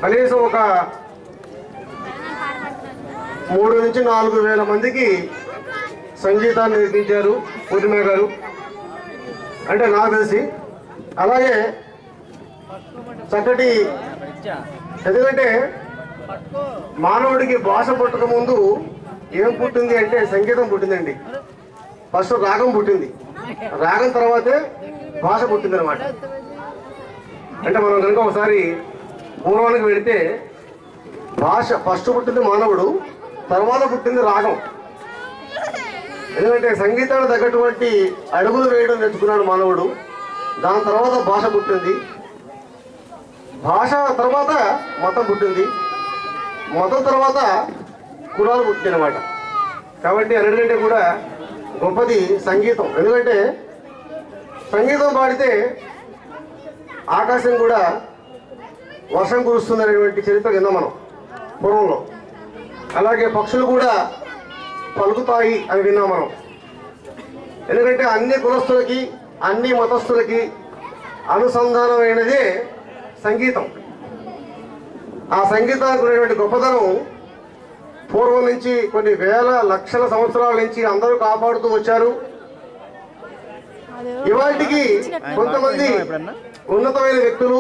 కనీసం ఒక 3 నుంచి 4 వేల మందికి సంగీతాన్ని నేర్పించారు పూర్ణిమ గారు అంటే నాకు తెలిసి. అలాగే చక్కటి, ఎందుకంటే మానవుడికి భాష పుట్టక ముందు ఏం పుట్టింది అంటే సంగీతం పుట్టిందండి. ఫస్ట్ రాగం పుట్టింది, రాగం తర్వాతే భాష పుట్టింది అనమాట. అంటే మనం కనుక ఒకసారి పూర్వానికి వెళితే భాష ఫస్ట్ పుట్టింది మానవుడు, తర్వాత పుట్టింది రాగం. ఎందుకంటే సంగీతానికి తగ్గటువంటి అడుగులు వేయడం నేర్చుకున్నాడు మానవుడు. దాని తర్వాత భాష పుట్టింది, భాష తర్వాత మతం పుట్టింది, మతం తర్వాత కులాలు పుట్టింది అనమాట. కాబట్టి అన్నిటికంటే కూడా గొప్పది సంగీతం. ఎందుకంటే సంగీతం పాడితే ఆకాశం కూడా వర్షం కురుస్తుంది అనేటువంటి చరిత్ర విన్నాం మనం పూర్వంలో. అలాగే పక్షులు కూడా పలుకుతాయి అని విన్నాం మనం. ఎందుకంటే అన్ని కులస్తులకి అన్ని మతస్థులకి అనుసంధానమైనదే సంగీతం. ఆ సంగీతానికి ఉన్నటువంటి గొప్పతనం పూర్వం నుంచి కొన్ని వేల లక్షల సంవత్సరాల నుంచి అందరూ కాపాడుతూ వచ్చారు. ఇవాటికి కొంతమంది ఉన్నతమైన వ్యక్తులు